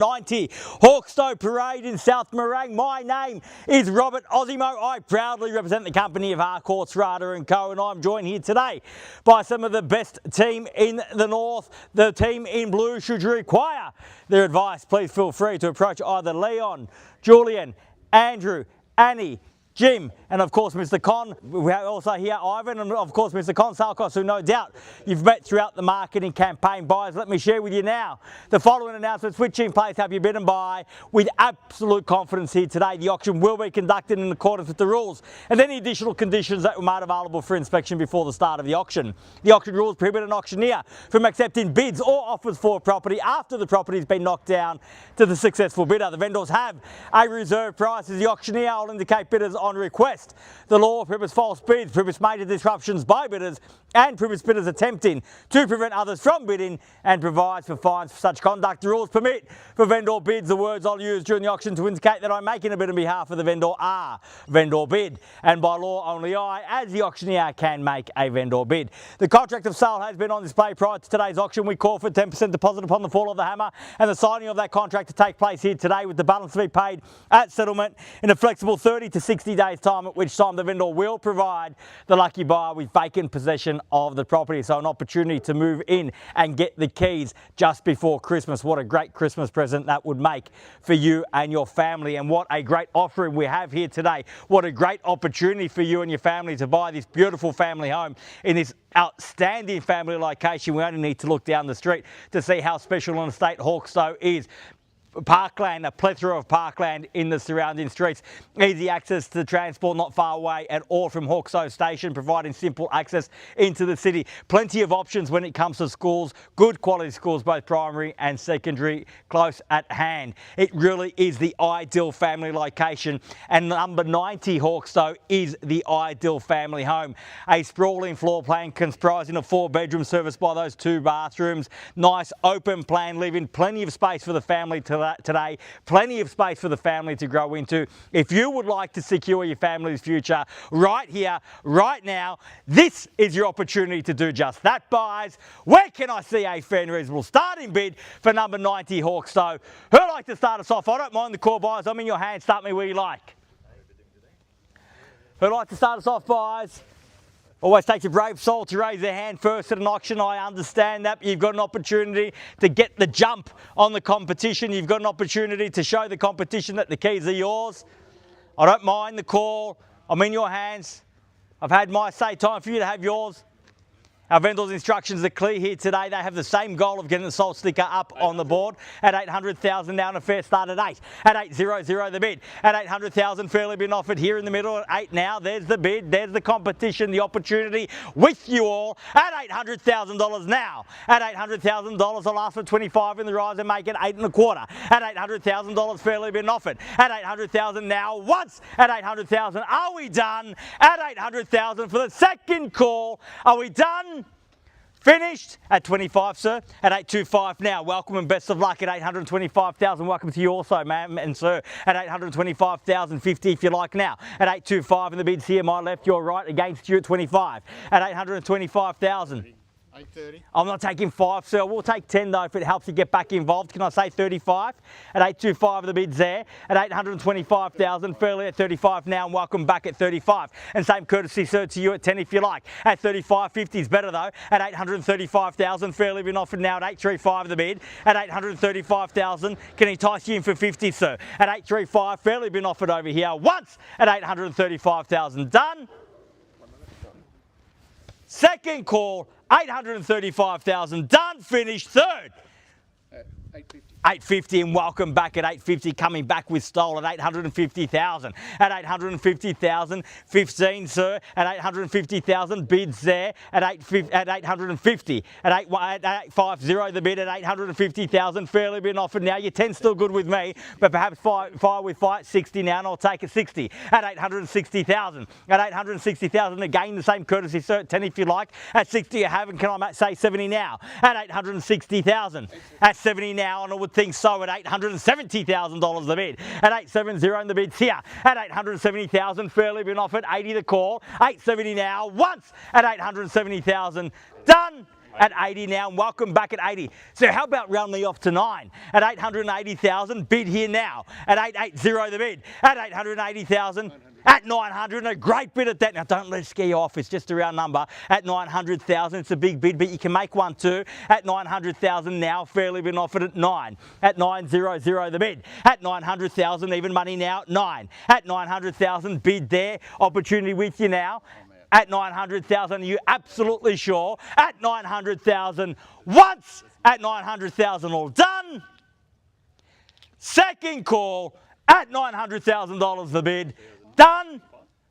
90 Hawkstowe Parade in South Morang. My name is Robert Ozzimo. I proudly represent the company of Harcourts, Rata and Co, and I'm joined here today by some of the best team in the north. The team in blue. Should you require their advice, please feel free to approach either Leon, Julian, Andrew, Annie, Jim, and of course Mr. Con. We have also here Ivan, and of course Mr. Con Tsalkos, who no doubt you've met throughout the marketing campaign. Buyers, let me share with you now the following announcements. Which in place have you bid and buy with absolute confidence here today? The auction will be conducted in accordance with the rules and any additional conditions that were made available for inspection before the start of the auction. The auction rules prohibit an auctioneer from accepting bids or offers for a property after the property has been knocked down to the successful bidder. The vendors have a reserve price as the auctioneer will indicate bidders on request. The law prohibits false bids, prohibits major disruptions by bidders, and prohibits bidders attempting to prevent others from bidding, and provides for fines for such conduct. The rules permit for vendor bids. The words I'll use during the auction to indicate that I'm making a bid on behalf of the vendor are vendor bid, and by law only I, as the auctioneer, can make a vendor bid. The contract of sale has been on display prior to today's auction. We call for 10% deposit upon the fall of the hammer and the signing of that contract to take place here today, with the balance to be paid at settlement in a flexible 30 to 60 days time, at which time the vendor will provide the lucky buyer with vacant possession of the property. So an opportunity to move in and get the keys just before Christmas. What a great Christmas present that would make for you and your family, and what a great offering we have here today. What a great opportunity for you and your family to buy this beautiful family home in this outstanding family location. We only need to look down the street to see how special an estate Hawkstowe is. Parkland, a plethora of parkland in the surrounding streets. Easy access to transport, not far away at all from Hawkstowe Station, providing simple access into the city. Plenty of options when it comes to schools, good quality schools, both primary and secondary, close at hand. It really is the ideal family location, and number 90 Hawkstowe is the ideal family home. A sprawling floor plan comprising a 4-bedroom serviced by those 2 bathrooms. Nice open plan living, plenty of space for the family today, plenty of space for the family to grow into. If you would like to secure your family's future right here, right now, this is your opportunity to do just that. Buyers, where can I see a fair and reasonable starting bid for number 90 Hawkstowe? Who'd like to start us off? I don't mind the call, buyers. I'm in your hands. Start me where you like. Who'd like to start us off, buyers? Always takes a brave soul to raise their hand first at an auction. I understand that. You've got an opportunity to get the jump on the competition. You've got an opportunity to show the competition that the keys are yours. I don't mind the call. I'm in your hands. I've had my say. Time for you to have yours. Our vendors' instructions are clear here today. They have the same goal of getting the sold sticker up on the board at 800,000 now, and a fair start at 8. At 800 the bid. At 800,000 fairly been offered here in the middle at 8 now. There's the bid. There's the competition, the opportunity with you all at $800,000 now. At $800,000, I'll ask for 25 in the rise and make it 8 1/4. At $800,000 fairly been offered. At 800,000 now once. At 800,000, are we done? At 800,000 for the second call. Are we done? Finished at 25, sir. At 825 now. Welcome and best of luck at 825,000. Welcome to you also, ma'am and sir. At 825,050 if you like now. At 825 in the bids here, my left, your right, against you at 25. At 825,000. 830. I'm not taking 5, sir. We'll take 10 though if it helps you get back involved. Can I say 35? At 825 the bids there. At 825,000, fairly at 35 now, and welcome back at 35. And same courtesy, sir, to you at 10 if you like. At 35, 50 is better though. At 835,000, fairly been offered now at 835 the bid. At 835,000, can entice you in for 50, sir. At 835, fairly been offered over here once. At 835,000, done. Second call. 835,000 done, finished. Third. 850. 850 and welcome back at 850, coming back with stole at 850,000. At 850,000, 15, sir. At 850,000, bids there at 850. At 850 the bid at 850,000, fairly been offered now. Your 10 still good with me, but perhaps fire with fight 60 now, and I'll take it 60. At 860,000. At 860,000, again the same courtesy, sir. 10 if you like. At 60 you have, and can I say 70 now? At 860,000. At 70 now, and I would think so. At $870,000 the bid. At 870 in the bids here. At 870,000, fairly been offered. 80 the call. 870 now once. At 870,000, done. at 80 now, and welcome back at 80. So how about round me off to 9 at 880,000, bid here now at 880 the bid, at 880,000, at 900, a great bid at that. Now don't let it scare you off, it's just a round number. At 900,000, it's a big bid, but you can make one too. At 900,000 now, fairly been offered at 9. At 900 the bid. At 900,000, even money now at 9. At 900,000, bid there, opportunity with you now. At 900,000, are you absolutely sure? At 900,000, once. At 900,000, all done. Second call, at $900,000 the bid. Done.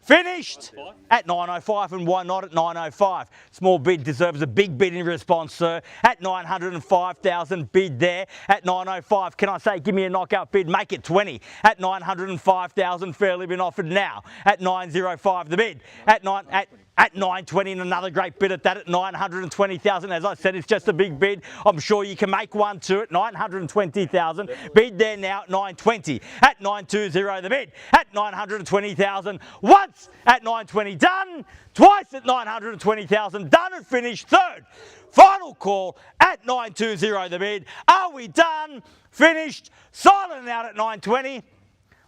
Finished at 905, and why not at 905? Small bid deserves a big bid in response, sir. At 905,000, bid there. At 905, can I say, give me a knockout bid, make it 20. At 905,000, fairly been offered now. At 905, the bid. At 920, and another great bid at that at 920,000. As I said, it's just a big bid. I'm sure you can make one too at 920,000. Bid there now at 920. At 920, the bid. At 920,000. Once at 920, done. Twice at 920,000, done and finished. Third, final call at 920, the bid. Are we done? Finished. Silent out at 920.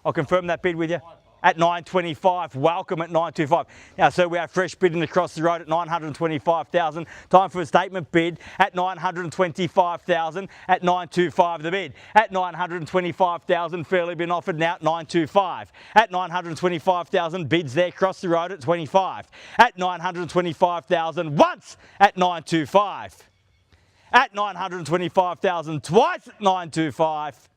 I'll confirm that bid with you. At 925, welcome at 925. Now, so we have fresh bidding across the road at 925,000. Time for a statement bid at 925,000. At 925, the bid. At 925,000, fairly been offered now at 925. At 925,000, bids there across the road at 25. At 925,000, once at 925. At 925,000, twice at 925.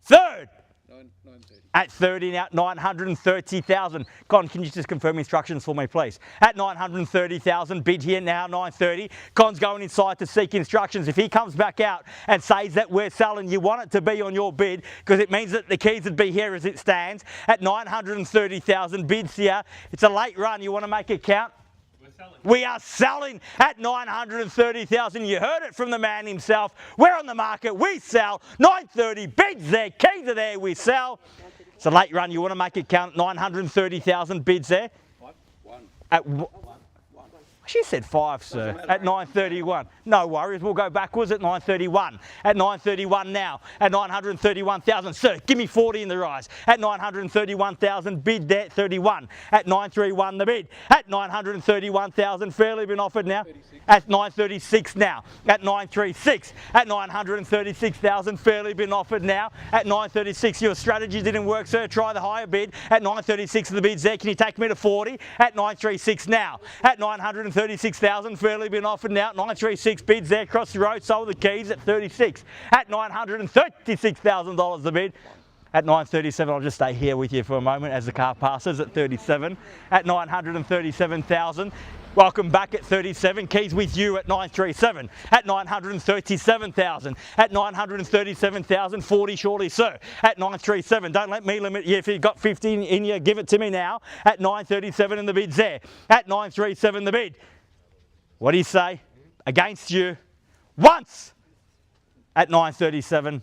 Third. 930. At 30 now, 930,000. Con, can you just confirm instructions for me, please? At 930,000, bid here now, 930. Con's going inside to seek instructions. If he comes back out and says that we're selling, you want it to be on your bid, because it means that the keys would be here as it stands. At 930,000, bids here. It's a late run. You want to make it count? We are selling at 930,000. You heard it from the man himself. We're on the market. We sell. 930 bids there. Keys are there. We sell. It's a late run. You want to make it count. 930,000 bids there. She said 5, sir. At 931. No worries. We'll go backwards at 931. At 931 now. At 931,000. Sir, give me 40 in the rise. At 931,000, bid there. 31. At 931, the bid. At 931,000, fairly been offered now. 36. At 936 now. At 936. At 936,000, fairly been offered now. At 936, your strategy didn't work, sir. Try the higher bid. At 936, the bid's there. Can you take me to 40? At 936 now. At 936,000, fairly been offered now. 936 bids there across the road. Sold the keys at 36. At $936,000 the bid. At 937, I'll just stay here with you for a moment as the car passes at 37. At 937,000. Welcome back at 37. Keys with you at 937. At 937,000. At 937,000. 40 shortly, sir. At 937. Don't let me limit you. If you've got 50 in you, give it to me now. At 937 and the bid's there. At 937 the bid. What do you say? Against you. Once. At 937.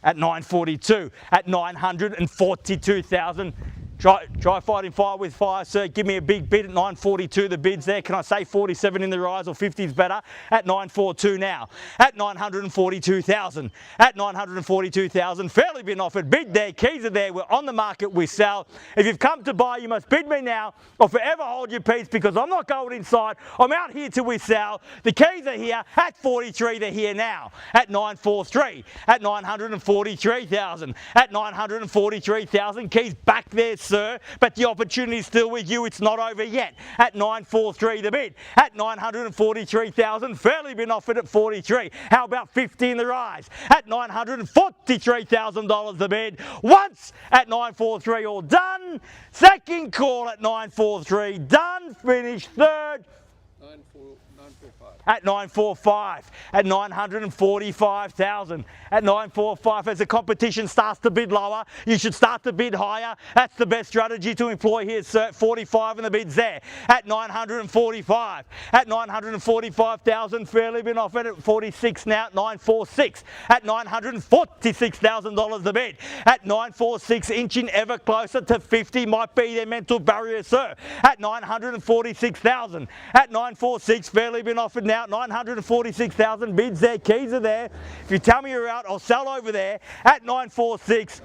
942. At 942. At 942,000. Try fighting fire with fire, sir. Give me a big bid at 942. The bid's there. Can I say 47 in the rise or 50 is better? At 942 now. At 942,000. At 942,000. Fairly been offered. Bid there. Keys are there. We're on the market. We sell. If you've come to buy, you must bid me now or forever hold your peace, because I'm not going inside. I'm out here till we sell. The keys are here. At 43, they're here now. At 943. At 943,000. At 943,000. Keys back there, sir, but the opportunity is still with you. It's not over yet. At 943 the bid. At 943,000, fairly been offered at 43. How about 50 in the rise? At $943,000 the bid. Once at 943, all done. Second call at 943, done. Finished. Third. 940. At 945, at 945,000, at 945. As the competition starts to bid lower, you should start to bid higher. That's the best strategy to employ here, sir. 45 and the bid's there. At 945, at 945,000, fairly been offered at 46 now. At 946, at $946,000 the bid. At 946, inching ever closer to 50 might be their mental barrier, sir. At 946,000, at 946, fairly been offered now. 946,000 bids there, keys are there. If you tell me you're out, I'll sell over there at 946.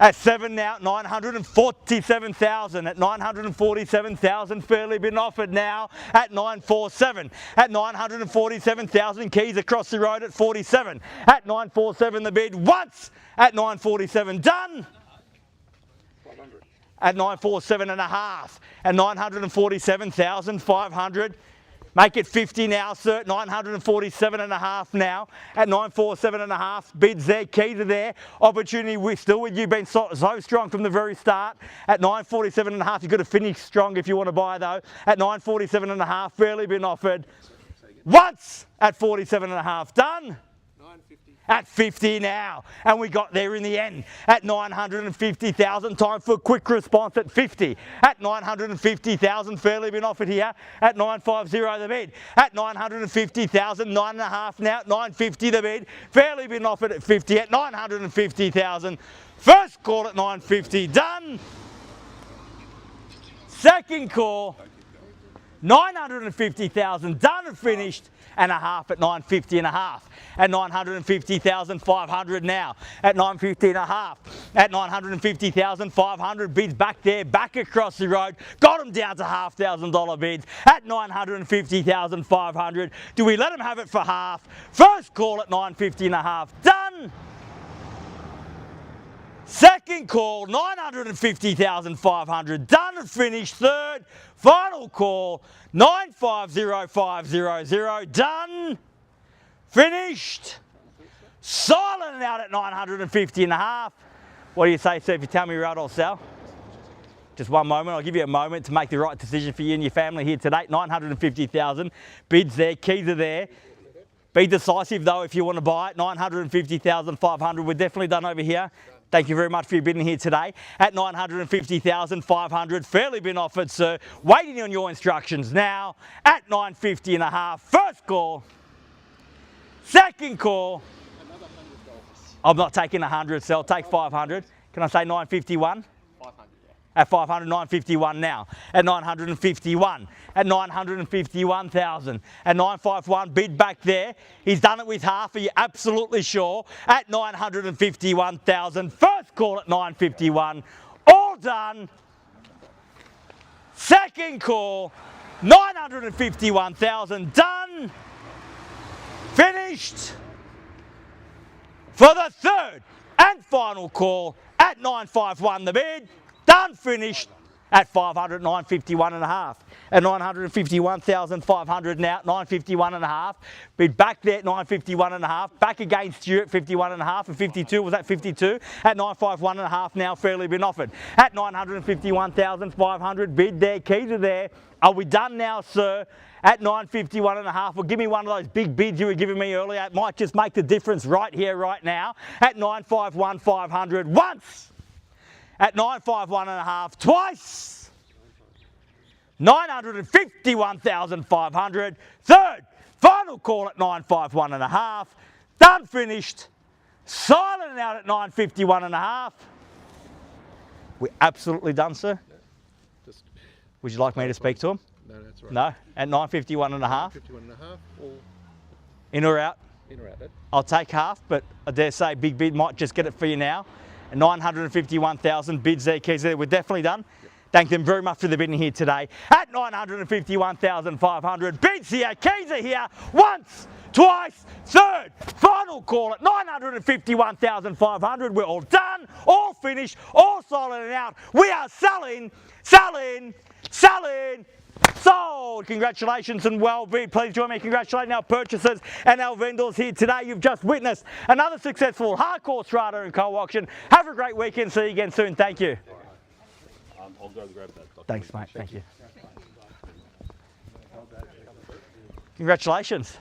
At 7 now, 947,000. At 947,000, fairly been offered now at 947. At 947,000, keys across the road at 47. At 947, the bid once at 947, done. At 947 and a half. At 947,500. Make it 50 now, sir. 947 and a half now. At 947 and a half, bids there, keys are there. Opportunity still with you, been so strong from the very start. At 947 and a half, you've got to finish strong if you want to buy though. At 947 and a half, fairly been offered. Once at 47 and a half, done. At 50 now, and we got there in the end. At 950,000, time for a quick response at 50. At 950,000, fairly been offered here. At 950 the bid. At 950,000, 9.5 now. At 950 the bid. Fairly been offered at 50. At 950,000, first call at 950, done. Second call, 950,000, done and finished, and a half at 950 and a half. At 950,500 now. At 950 and a half. At 950,500, bids back there, back across the road. Got them down to $1,500 bids. At 950,500. Do we let them have it for half? First call at 950 and a half. Done. Second call, 950,500, done and finished. Third, final call, 950,500, done, finished. Silent out at 950 and a half. What do you say, sir? If you tell me you're out, I'll sell. Just one moment, I'll give you a moment to make the right decision for you and your family here today. 950,000, bids there, keys are there. Be decisive though if you want to buy it. 950,500, we're definitely done over here. Thank you very much for your bidding here today. At 950,500, fairly been offered, sir. Waiting on your instructions now. At 950 and a half, first call. Second call. I'm not taking 100, so I'll take 500. Can I say 951? 500, yeah. At 500, 951 now. At 951. At 951,000. At 951, bid back there. He's done it with half. Are you absolutely sure? At 951,000. First call at 951. All done. Second call. 951,000. Done. Finished. For the third and final call at 951 the bid. Done, finished at 500, 951 and a half. At 951,500 now, 951 and a half. Bid back there at 951 and a half. Back against Stuart, 51 and a half and 52. Was that 52? At 951 and a half now, fairly been offered. At 951,500, bid there, keys are there. Are we done now, sir? At 951 and a half, well, give me one of those big bids you were giving me earlier. It might just make the difference right here, right now. At 951,500, once. At 951 and a half, twice. 951,500. Third, final call at 951 and a half. Done, finished. Silent out at 951 and a half. We're absolutely done, sir. Would you like me to speak to him? No, that's right. No? At 951 and a half? 51 and a half, or In or out? in or out, Dad? I'll take half, but I dare say big bid might just get it for you now. 951,000 bids there, keys there. We're definitely done. Yep. Thank them very much for the bidding here today. At 951,500, bids here, keys are here, once, twice, third, final call at 951,500. We're all done, all finished, all silent and out. We are selling, selling, selling. Sold! Congratulations and well bid. Please join me in congratulating our purchasers and our vendors here today. You've just witnessed another successful Harcourts, Rata and Co auction. Have a great weekend. See you again soon. Thank you. I'll go and grab that. Thanks, mate. Thank you. Congratulations.